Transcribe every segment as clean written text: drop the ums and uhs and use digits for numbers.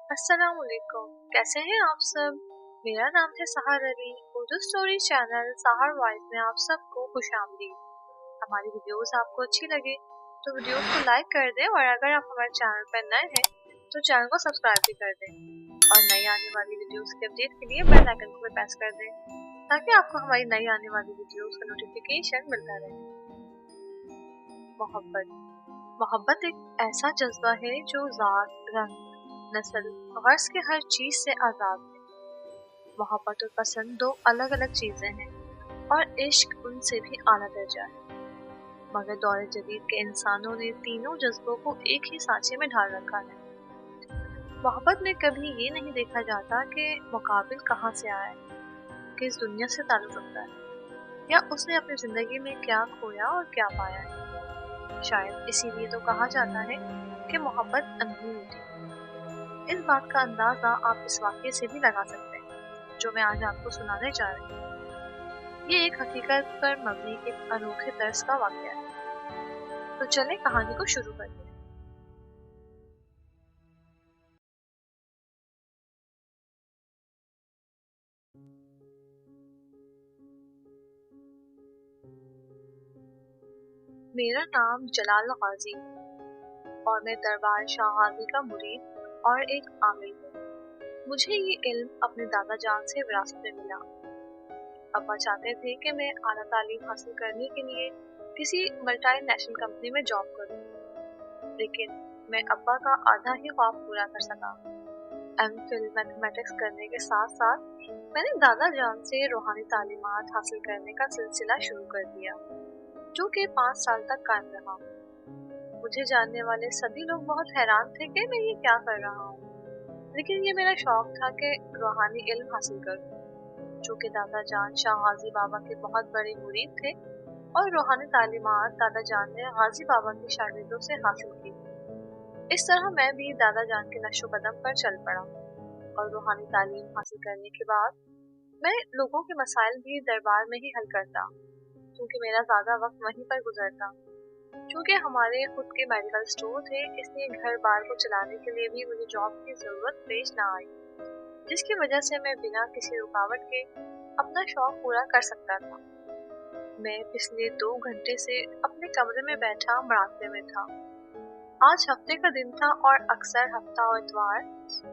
अस्सलाम वालेकुम, कैसे हैं आप सब। मेरा नाम है सहर अली। उर्दू स्टोरी चैनल सहर वॉइस में आप सबको खुशामदीद। हमारी वीडियोस आपको अच्छी लगे तो वीडियोस को लाइक कर दें, और अगर आप हमारे चैनल पर नए हैं तो चैनल को सब्सक्राइब भी कर दें और नई आने वाली वीडियोस के अपडेट के लिए बेल आइकन को भी प्रेस कर दें ताकि आपको हमारी नई आने वाली वीडियोस का नोटिफिकेशन मिलता रहे। मोहब्बत मोहब्बत एक ऐसा जज्बा है जो जात, रंग, नस्ल, गर्ज के हर चीज से आजाद है। मोहब्बत और पसंद दो अलग अलग चीजें हैं और इश्क उनसे भी आला दर्जा है। मगर दौर जदीद के इंसानों ने तीनों जज्बों को एक ही सांचे में ढाल रखा है। मोहब्बत में कभी ये नहीं देखा जाता कि मुकाबिल कहाँ से आया है, किस दुनिया से ताल्लुक रखता है, या उसने अपनी जिंदगी में क्या खोया और क्या पाया है। शायद इसीलिए तो कहा जाता है कि मोहब्बत अंधी होती है। इस बात का अंदाजा आप इस वाक्य से भी लगा सकते हैं जो मैं आज आपको सुनाने जा रही हूँ। ये एक हकीकत पर मबनी एक अनोखे तर्ज का वाक्य है। तो चलें कहानी को शुरू करते हैं। मेरा नाम जलाल गाजी है और मैं दरबार शाह गाजी का मुरीद और एक आमिल हूँ। मुझे ये इल्म अपने दादा जान से विरासत में मिला। अब्बा चाहते थे कि मैं आला तालीम हासिल करने के लिए किसी मल्टीनेशनल कंपनी में जॉब करूं, लेकिन मैं अब्बा का आधा ही ख्वाब पूरा कर सका। एमफिल मैथमेटिक्स करने के साथ साथ मैंने दादा जान से रूहानी तालीमात हासिल करने का सिलसिला शुरू कर दिया, जो कि 5 साल तक कायम रहा। मुझे जानने वाले सभी लोग बहुत हैरान थे कि मैं ये क्या कर रहा हूँ, लेकिन ये मेरा शौक था कि रूहानी इल्म हासिल करूँ। चूँकि दादा जान शाह गाजी बाबा के बहुत बड़े मुरीद थे और रूहानी तालीमात दादा जान ने गाजी बाबा के शागिर्दों से हासिल की। इस तरह मैं भी दादा जान के नक्शो कदम पर चल पड़ा और रूहानी तालीम हासिल करने के बाद मैं लोगों के मसाइल भी दरबार में ही हल करता, क्योंकि मेरा ज़्यादा वक्त वहीं पर गुजरता। क्योंकि हमारे खुद के मेडिकल स्टोर थे, इसलिए घर बार को चलाने के लिए भी मुझे जॉब की ज़रूरत पेश ना आई, जिसकी वजह से मैं बिना किसी रुकावट के अपना शौक पूरा कर सकता था। मैं पिछले 2 घंटे से अपने कमरे में बैठा मुराकबे में था। आज हफ्ते का दिन था और अक्सर हफ्ता और इतवार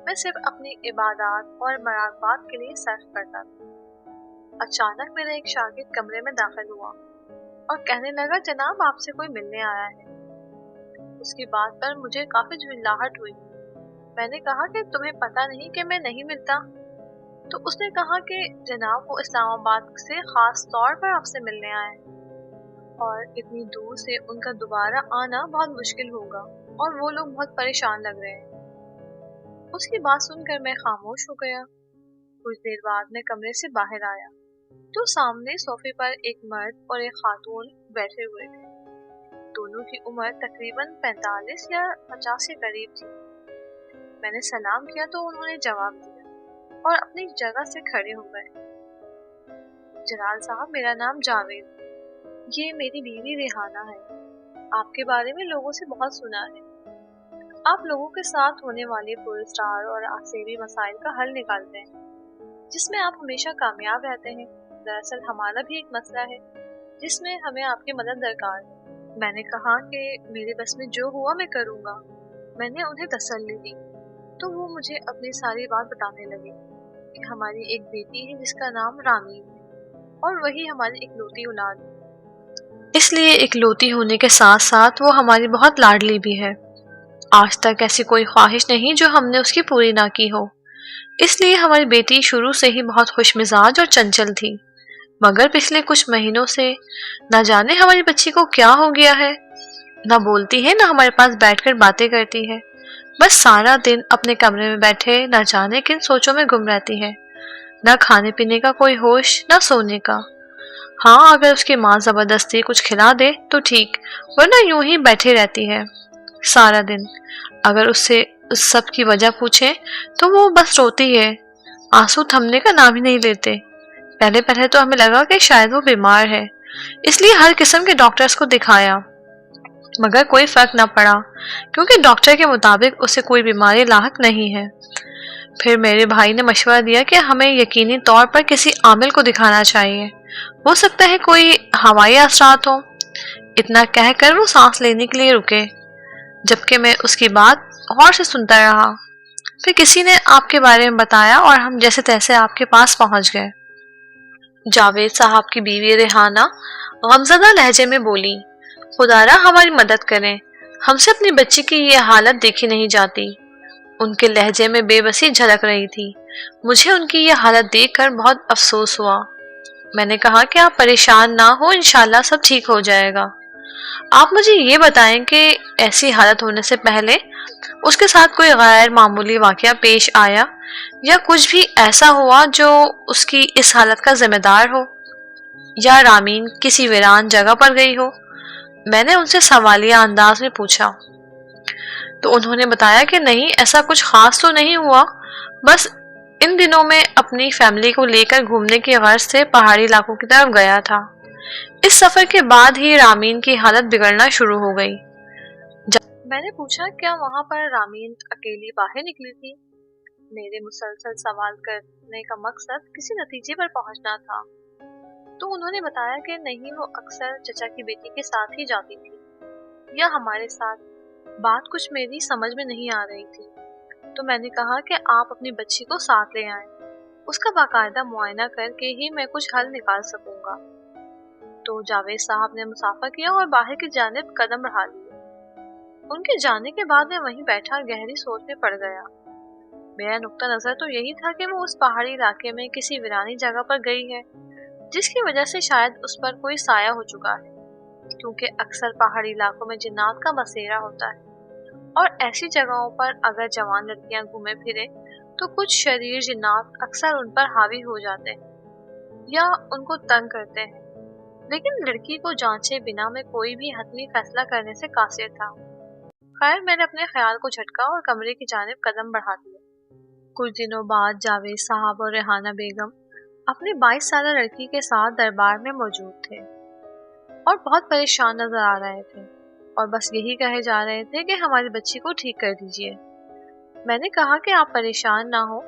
मैं सिर्फ अपनी इबादत और मुराकबात के लिए सर्फ करता था। अचानक मेरा एक शागिर्द कमरे में दाखिल हुआ और कहने लगा, जनाब आपसे कोई मिलने आया है। उसकी बात पर मुझे काफी झुंझलाहट हुई। मैंने कहा कि तुम्हें पता नहीं कि मैं नहीं मिलता। तो उसने कहा कि जनाब वो इस्लामाबाद से खास तौर पर आपसे मिलने आए हैं और इतनी दूर से उनका दोबारा आना बहुत मुश्किल होगा और वो लोग बहुत परेशान लग रहे हैं। उसकी बात सुनकर मैं खामोश हो गया। कुछ देर बाद मैं कमरे से बाहर आया तो सामने सोफे पर एक मर्द और एक खातून बैठे हुए थे। दोनों की उम्र तकरीबन 45 या 50 के करीब थी। मैंने सलाम किया तो उन्होंने जवाब दिया और अपनी जगह से खड़े हो गए। जलाल साहब, मेरा नाम जावेद, ये मेरी बीवी रेहाना है। आपके बारे में लोगों से बहुत सुना है। आप लोगों के साथ होने वाले पुरस्कार और आसेबी मसाइल का हल निकालते हैं, जिसमें आप हमेशा कामयाब रहते हैं। दरअसल हमारा भी एक मसला है जिसमें हमें आपकी मदद दरकार है। मैंने कहा कि मेरे बस में जो हुआ मैं करूँगा। मैंने उन्हें तसल्ली दी तो वो मुझे अपनी सारी बात बताने लगे कि हमारी एक बेटी है जिसका नाम रामीन है और वही हमारी इकलौती औलाद है। इसलिए इकलौती होने के साथ साथ वो हमारी बहुत लाडली भी है। आज तक ऐसी कोई ख्वाहिश नहीं जो हमने उसकी पूरी ना की हो। इसलिए हमारी बेटी शुरू से ही बहुत खुशमिजाज और चंचल थी, मगर पिछले कुछ महीनों से न जाने हमारी बच्ची को क्या हो गया है। ना बोलती है, ना हमारे पास बैठकर बातें करती है। बस सारा दिन अपने कमरे में बैठे न जाने किन सोचों में गुम रहती है। न खाने पीने का कोई होश, न सोने का। हाँ, अगर उसकी माँ जबरदस्ती कुछ खिला दे तो ठीक, वरना यूं ही बैठे रहती है सारा दिन। अगर उससे उस सब की वजह पूछे तो वो बस रोती है, आंसू थमने का नाम ही नहीं लेते। पहले पहले तो हमें लगा कि शायद वो बीमार है, इसलिए हर किस्म के डॉक्टर्स को दिखाया, मगर कोई फर्क न पड़ा क्योंकि डॉक्टर के मुताबिक उसे कोई बीमारी लाहक नहीं है। फिर मेरे भाई ने मशवरा दिया कि हमें यकीनी तौर पर किसी आमिल को दिखाना चाहिए, हो सकता है कोई हवाई असरात हो। इतना कहकर वो सांस लेने के लिए रुके, जबकि मैं उसकी बात गौर से सुनता रहा। फिर किसी ने आपके बारे में बताया और हम जैसे तैसे आपके पास पहुंच गए। जावेद साहब की बीवी रेहाना गमज़दा लहजे में बोली, खुदारा हमारी मदद करें, हमसे अपनी बच्ची की ये हालत देखी नहीं जाती। उनके लहजे में बेबसी झलक रही थी। मुझे उनकी ये हालत देखकर बहुत अफसोस हुआ। मैंने कहा कि आप परेशान ना हो, इंशाल्लाह सब ठीक हो जाएगा। आप मुझे ये बताएं कि ऐसी हालत होने से पहले उसके साथ कोई गैर मामूली वाकया पेश आया या कुछ भी ऐसा हुआ जो उसकी इस हालत का जिम्मेदार हो, या रामीन किसी वीरान जगह पर गई हो। मैंने उनसे सवालिया अंदाज में पूछा तो उन्होंने बताया कि नहीं, ऐसा कुछ खास तो नहीं हुआ, बस इन दिनों में अपनी फैमिली को लेकर घूमने की गर्ज से पहाड़ी इलाकों की तरफ गया था। इस सफर के बाद ही रामीन की हालत बिगड़ना शुरू हो गई। मैंने पूछा, क्या वहां पर रामीन अकेली बाहर निकली थी? मेरे मुसलसल सवाल करने का मकसद किसी नतीजे पर पहुंचना था। तो उन्होंने बताया कि नहीं, वो अक्सर चचा की बेटी के साथ ही जाती थी या हमारे साथ। बात कुछ मेरी समझ में नहीं आ रही थी, तो मैंने कहा कि आप अपनी बच्ची को साथ ले आएं, उसका बाकायदा मुआयना करके ही मैं कुछ हल निकाल सकूंगा। तो जावेद साहब ने मुसाफा किया और बाहर की जानिब कदम बढ़ा लिए। उनके जाने के बाद मैं वहीं बैठा गहरी सोच में पड़ गया। मेरा नुक्ता नजर तो यही था कि वो उस पहाड़ी इलाके में किसी वीरानी जगह पर गई है, जिसकी वजह से शायद उस पर कोई साया हो चुका है, क्योंकि अक्सर पहाड़ी इलाकों में जिन्नात का बसेरा होता है और ऐसी जगहों पर अगर जवान लड़कियां घूमे फिरे तो कुछ शरीर जिन्नात अक्सर उन पर हावी हो जाते हैं या उनको तंग करते हैं। लेकिन लड़की को जांचे बिना मैं कोई भी हतमी फैसला करने से कासिर था। खैर, मैंने अपने ख्याल को झटका और कमरे की जानिब कदम बढ़ा दिया। कुछ दिनों बाद जावेद साहब और रेहाना बेगम अपनी 22 साल लड़की के साथ दरबार में मौजूद थे और बहुत परेशान नजर आ रहे थे और बस यही कहे जा रहे थे कि हमारी बच्ची को ठीक कर दीजिए। मैंने कहा कि आप परेशान ना हो,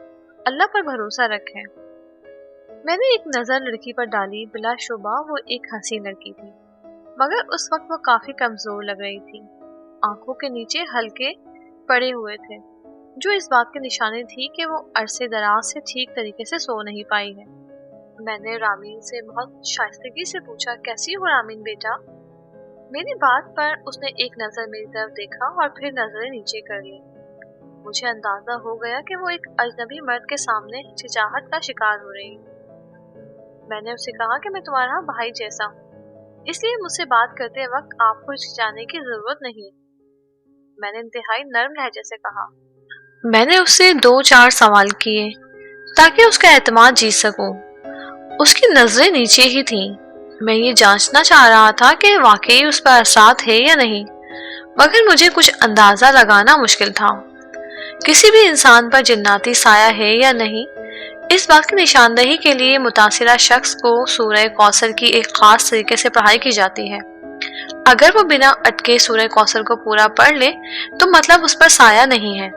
अल्लाह पर भरोसा रखें। मैंने एक नजर लड़की पर डाली। बिलाशुबा वो एक हंसी लड़की थी, मगर उस वक्त वो काफी कमजोर लग रही थी। आंखों के नीचे हल्के पड़े हुए थे, जो इस बात की निशानी थी कि वो अरसे दराज से ठीक तरीके से सो नहीं पाई है। मैंने रामीन से बहुत शाइस्तगी से पूछा, कैसी हो रामीन बेटा? मेरी बात पर उसने एक नजर मेरी तरफ देखा और फिर नजरें नीचे कर ली। मुझे अंदाजा हो गया कि वो एक अजनबी मर्द के सामने हिचकिचाहट का शिकार हो रही। मैंने उसे कहा कि मैं तुम्हारा भाई जैसा हूँ, इसलिए मुझसे बात करते वक्त आपको हिचकिचाने की जरूरत नहीं। मैंने इंतहाई नर्म लहजे से कहा। मैंने उससे 2-4 सवाल किए ताकि उसका एतमाद जीत सकूं। उसकी नजरें नीचे ही थीं। मैं ये जांचना चाह रहा था कि वाकई उस पर असरात है या नहीं, मगर मुझे कुछ अंदाजा लगाना मुश्किल था। किसी भी इंसान पर जिन्नाती साया है या नहीं, इस बात की निशानदही के लिए मुतासिरा शख्स को सूरह कौसर की एक खास तरीके से पढ़ाई की जाती है। अगर वो बिना अटके सूरह कौसर को पूरा पढ़ ले तो मतलब उस पर साया नहीं है,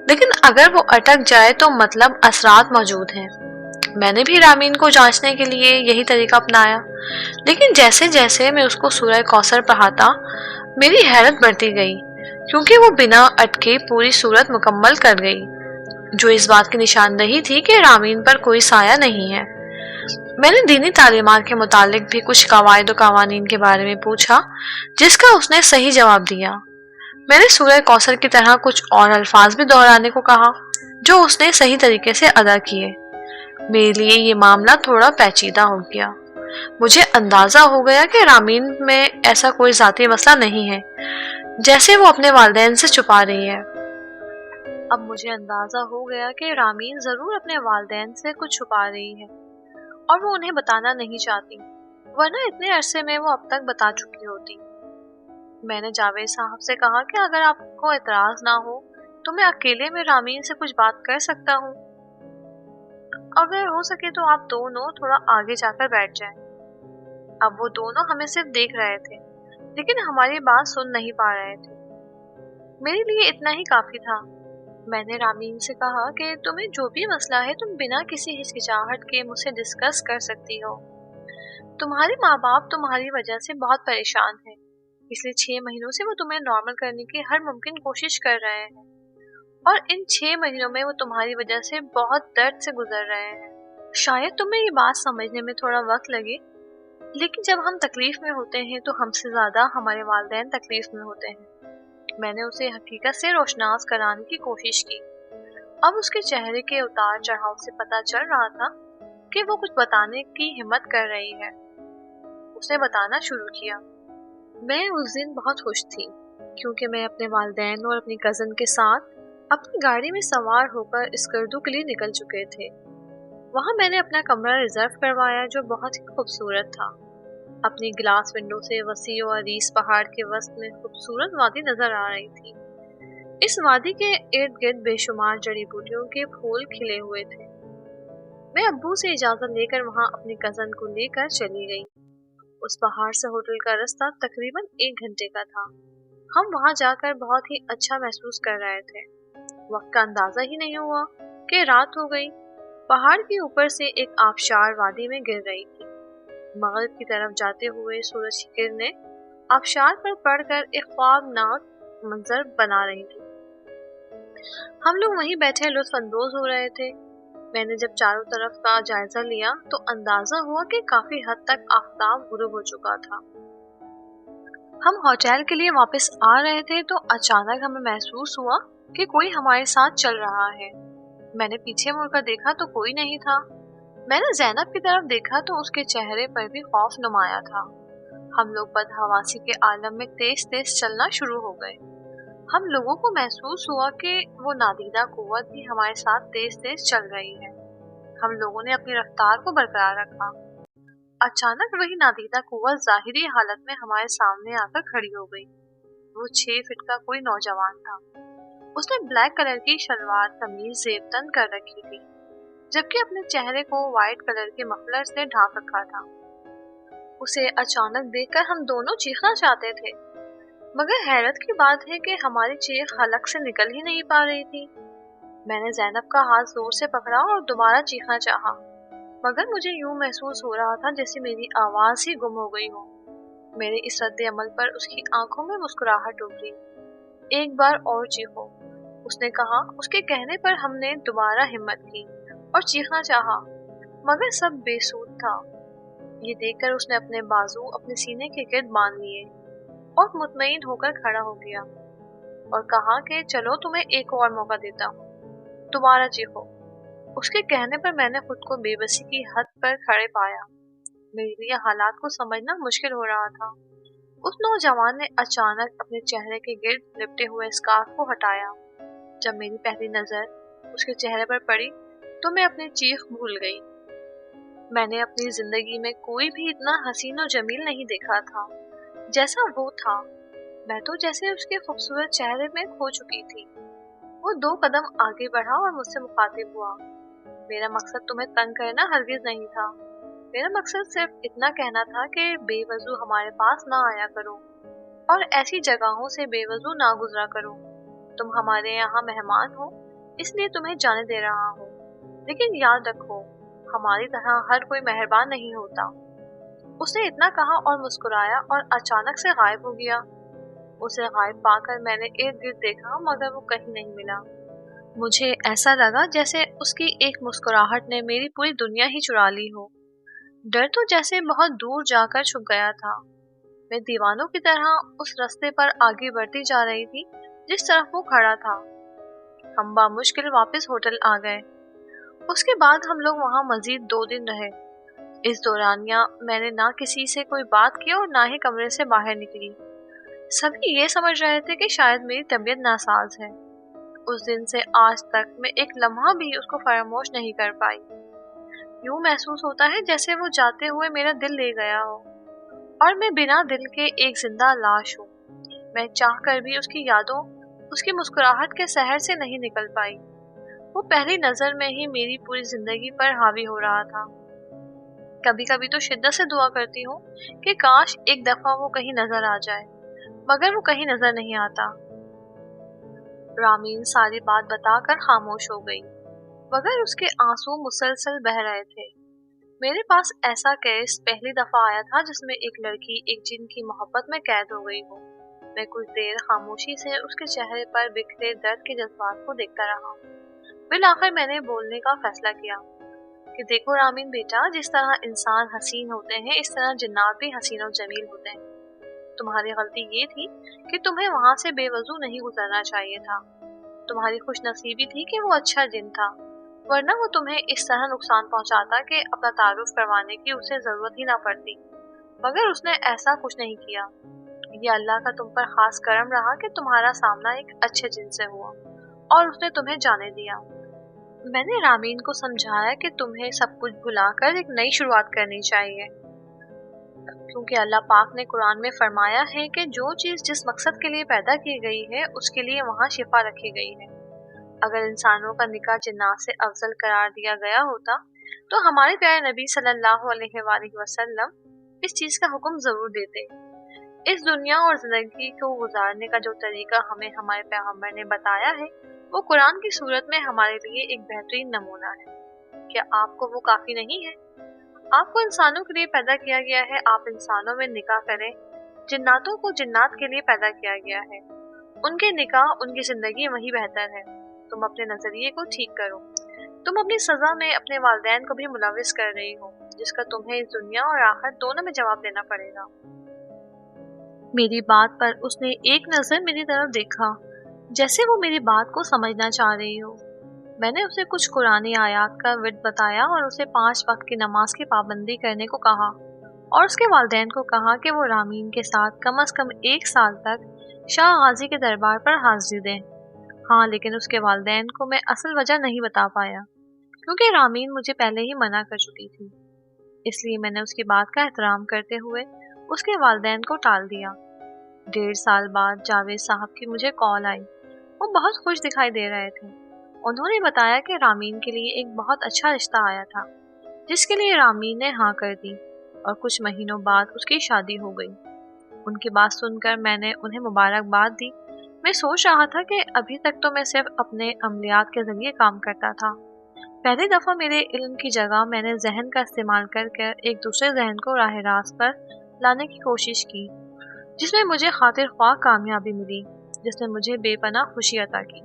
लेकिन अगर वो अटक जाए तो मतलब असरात मौजूद हैं। मैंने भी रामीन को जांचने के लिए यही तरीका अपनाया, लेकिन जैसे जैसे मैं उसको सूरह कौसर पढ़ाता मेरी हैरत बढ़ती गई, क्योंकि वो बिना अटके पूरी सूरत मुकम्मल कर गई, जो इस बात की निशानदही थी कि रामीन पर कोई साया नहीं है। मैंने दीनी तालीमात के मुतालिक भी कुछ कवायद व कवानीन के बारे में पूछा, जिसका उसने सही जवाब दिया। मैंने सूरह कौसर की तरह कुछ और अल्फाज भी दोहराने को कहा, जो उसने सही तरीके से अदा किए। मेरे लिए ये मामला थोड़ा पेचीदा हो गया। मुझे अंदाजा हो गया कि रामीन में ऐसा कोई जाती मसला नहीं है जैसे वो अपने वालिदैन से छुपा रही है। अब मुझे अंदाजा हो गया कि रामीन जरूर अपने वालिदैन से कुछ छुपा रही है और वो उन्हें बताना नहीं चाहती, वरना इतने अरसे में वो अब तक बता चुकी होती। मैंने जावेद साहब से कहा कि अगर आपको एतराज ना हो तो मैं अकेले में रामीन से कुछ बात कर सकता हूँ। अगर हो सके तो आप दोनों थोड़ा आगे जाकर बैठ जाएं। अब वो दोनों हमें सिर्फ देख रहे थे, लेकिन हमारी बात सुन नहीं पा रहे थे। मेरे लिए इतना ही काफी था। मैंने रामीन से कहा कि तुम्हें जो भी मसला है तुम बिना किसी हिचकिचाहट के मुझसे डिस्कस कर सकती हो। तुम्हारे माँ बाप तुम्हारी वजह से बहुत परेशान हैं। पिछले 6 महीनों से वो तुम्हें नॉर्मल करने की हर मुमकिन कोशिश कर रहे हैं और इन 6 महीनों में वो तुम्हारी वजह से बहुत दर्द से गुजर रहे हैं। शायद तुम्हें ये बात समझने में थोड़ा वक्त लगे, लेकिन जब हम तकलीफ में होते हैं तो हमसे ज्यादा हमारे वालिदैन तकलीफ में होते हैं। मैंने उसे हकीकत से रोशनास कराने की कोशिश की। अब उसके चेहरे के उतार चढ़ाव से पता चल रहा था कि वो कुछ बताने की हिम्मत कर रही है। उसने बताना शुरू किया। मैं उस दिन बहुत खुश थी क्योंकि मैं अपने वालिदैन और अपनी कज़न के साथ अपनी गाड़ी में सवार होकर स्कर्दू के लिए निकल चुके थे। वहाँ मैंने अपना कमरा रिजर्व करवाया जो बहुत ही खूबसूरत था। अपनी ग्लास विंडो से वसी और अरीस पहाड़ के वस्त में खूबसूरत वादी नजर आ रही थी। इस वादी के इर्द गिर्द बेशुमार जड़ी बूटियों के फूल खिले हुए थे। मैं अब्बू से इजाजत लेकर वहाँ अपनी कज़न को लेकर चली गई। उस पहाड़ से होटल का रास्ता तकरीबन 1 घंटे का था। हम वहाँ जाकर बहुत ही अच्छा महसूस कर रहे थे। वक्त का अंदाजा ही नहीं हुआ कि रात हो गई। पहाड़ के ऊपर से एक आबशार वादी में गिर रही थी। मगरिब की तरफ जाते हुए सूरज की किरणें आबशार पर पड़कर एक ख्वाबनाक मंजर बना रही थी। हम लोग वहीं बैठे लुत्फ अंदोज हो रहे थे। मैंने जब चारों तरफ का जायजा लिया तो अंदाजा हुआ कि काफी हद तक आफताब गुरूब हो चुका था। हम होटल के लिए वापस आ रहे थे तो अचानक हमें महसूस हुआ कि कोई हमारे साथ चल रहा है। मैंने पीछे मुड़कर देखा तो कोई नहीं था। मैंने ज़ैनब की तरफ देखा तो उसके चेहरे पर भी खौफ नुमाया था। हम लोग बदहवासी के आलम में तेज तेज चलना शुरू हो गए। हम लोगों को महसूस हुआ कि वो नादीदा कुव्वत भी हमारे साथ तेज तेज चल रही है। हम लोगों ने अपनी रफ्तार को बरकरार रखा। अचानक वही नादीदा कुव्वत जाहिरी हालत में हमारे सामने आकर खड़ी हो गई। वो 6 फीट का कोई नौजवान था। उसने ब्लैक कलर की शलवार कमीज जेबतन कर रखी थी, जबकि अपने चेहरे को व्हाइट कलर के मफलर से ढांक रखा था। उसे अचानक देखकर हम दोनों चीखना चाहते थे, मगर हैरत की बात है कि हमारी चीख हलक से निकल ही नहीं पा रही थी। मैंने ज़ैनब का हाथ जोर से पकड़ा और दोबारा चीखना चाहा, मगर मुझे यूं महसूस हो रहा था जैसे मेरी आवाज ही गुम हो गई हो। मेरे इस रद्द अमल पर उसकी आंखों में मुस्कुराहट उभरी। एक बार और चीखो, उसने कहा। उसके कहने पर हमने दोबारा हिम्मत की और चीखना चाहा, मगर सब बेसूद था। ये देखकर उसने अपने बाजू अपने सीने के गिर्द बांध लिए और मुतमईन होकर खड़ा हो गया और कहा कि चलो तुम्हें एक और मौका देता हूँ, दोबारा चीखो। उसके कहने पर मैंने खुद को बेबसी की हद पर खड़े पाया। मेरे लिए हालात को समझना मुश्किल हो रहा था। उस नौजवान ने अचानक अपने चेहरे के गिर्द लिपटे हुए स्कार्फ को हटाया। जब मेरी पहली नजर उसके चेहरे पर पड़ी तो मैं अपनी चीख भूल गई। मैंने अपनी जिंदगी में कोई भी इतना हसीन और जमील नहीं देखा था जैसा वो था। मैं तो जैसे उसके खूबसूरत चेहरे में खो चुकी थी। वो 2 कदम आगे बढ़ा और मुझसे मुखातिब हुआ। मेरा मकसद तुम्हें तंग करना हरगिज नहीं था। मेरा मकसद सिर्फ इतना कहना था कि बेवजू हमारे पास ना आया करो और ऐसी जगहों से बेवजू ना गुजरा करो। तुम हमारे यहाँ मेहमान हो, इसलिए तुम्हें जाने दे रहा हूँ, लेकिन याद रखो हमारी तरह हर कोई मेहरबान नहीं होता। उसने इतना कहा और मुस्कुराया और अचानक से गायब हो गया। उसे गायब पाकर मैंने इर्द गिर्द देखा, मगर वो कहीं नहीं मिला। मुझे ऐसा लगा जैसे उसकी एक मुस्कुराहट ने मेरी पूरी दुनिया ही चुरा ली हो। डर तो जैसे बहुत दूर जाकर छुप गया था। मैं दीवानों की तरह उस रास्ते पर आगे बढ़ती जा रही थी जिस तरफ वो खड़ा था। हम बामुश्किल वापस होटल आ गए। उसके बाद हम लोग वहाँ मजीद 2 दिन रहे। इस दौरानिया मैंने ना किसी से कोई बात की और ना ही कमरे से बाहर निकली। सभी ये समझ रहे थे कि शायद मेरी तबीयत नासाज है। उस दिन से आज तक मैं एक लम्हा भी उसको फरामोश नहीं कर पाई। यूं महसूस होता है जैसे वो जाते हुए मेरा दिल ले गया हो और मैं बिना दिल के एक जिंदा लाश हूँ। मैं चाहकर भी उसकी यादों, उसकी मुस्कुराहट के सहर से नहीं निकल पाई। वो पहली नजर में ही मेरी पूरी जिंदगी पर हावी हो रहा था। कभी कभी तो शिद्दत से दुआ करती हूँ कि काश एक दफा वो कहीं नजर आ जाए, मगर वो कहीं नजर नहीं आता। रामीन सारी बात बताकर खामोश हो गई, मगर उसके आंसू मुसलसल बह रहे थे। मेरे पास ऐसा केस पहली दफा आया था जिसमें एक लड़की एक जिन की मोहब्बत में कैद हो गई हो। मैं कुछ देर खामोशी से उसके चेहरे पर बिखरे दर्द के जज्बात को देखता रहा। फिर आखिर मैंने बोलने का फैसला किया कि देखो रामीन बेटा, जिस तरह इंसान हसीन होते हैं इस तरह जिन्नात भी हसीन और जमील होते हैं। तुम्हारी गलती ये थी कि तुम्हें वहां से बेवजू नहीं गुजरना चाहिए था। तुम्हारी खुशनसीबी थी कि वो अच्छा जिन था, वरना वो तुम्हें इस तरह नुकसान पहुंचाता कि अपना तारुफ करवाने की उसे जरूरत ही ना पड़ती। मगर उसने ऐसा कुछ नहीं किया। ये अल्लाह का तुम पर खास करम रहा कि तुम्हारा सामना एक अच्छे जिन से हुआ और उसने तुम्हें जाने दिया। मैंने रामीन को समझाया कि तुम्हें सब कुछ भुलाकर एक नई शुरुआत करनी चाहिए, क्योंकि अल्लाह पाक ने कुरान में फरमाया है कि जो चीज जिस मकसद के लिए पैदा की गई है उसके लिए वहाँ शिफा रखी गई है। अगर इंसानों का निकाह जिन्नात से अफजल करार दिया गया होता तो हमारे प्यारे नबी सल्लल्लाहु अलैहि वसल्लम इस चीज का हुक्म जरूर देते। इस दुनिया और जिंदगी को गुजारने का जो तरीका हमें हमारे पैगंबर ने बताया है वो कुरान की सूरत में हमारे लिए एक बेहतरीन नमूना है। क्या आपको वो काफी नहीं है? आपको इंसानों के लिए पैदा किया गया है, आप इंसानों में निकाह करें। जिन्नातों को जिन्नात के लिए पैदा किया गया है, उनके निकाह उनकी जिंदगी वही बेहतर है। तुम अपने नजरिए को ठीक करो। तुम अपनी सजा में अपने वालिदैन को भी मुलविस कर रही हो, जिसका तुम्हें इस दुनिया और आखिरत दोनों में जवाब देना पड़ेगा। मेरी बात पर उसने एक नजर मेरी तरफ देखा, जैसे वो मेरी बात को समझना चाह रही हो। मैंने उसे कुछ कुरानी आयात का विर्द बताया और उसे 5 वक्त की नमाज की पाबंदी करने को कहा और उसके वालिदैन को कहा कि वो रामीन के साथ कम से कम 1 साल तक शाह गाजी के दरबार पर हाजिरी दें। हाँ, लेकिन उसके वालिदैन को मैं असल वजह नहीं बता पाया, क्योंकि रामीन मुझे पहले ही मना कर चुकी थी। इसलिए मैंने उसकी बात का एहतराम करते हुए उसके वालिदैन को टाल दिया। 1.5 साल बाद जावेद साहब की मुझे कॉल आई। वो बहुत खुश दिखाई दे रहे थे। उन्होंने बताया कि रामीन के लिए एक बहुत अच्छा रिश्ता आया था, जिसके लिए रामीन ने हाँ कर दी और कुछ महीनों बाद उसकी शादी हो गई। उनकी बात सुनकर मैंने उन्हें मुबारकबाद दी। मैं सोच रहा था कि अभी तक तो मैं सिर्फ अपने अमलियात के जरिए काम करता था। पहली दफा मेरे इल्म की जगह मैंने जहन का इस्तेमाल करके एक दूसरे जहन को राह रास्त पर लाने की कोशिश की, जिसमें मुझे खातिर ख्वाह कामयाबी मिली, जिसने मुझे बेपनाह खुशी अता की।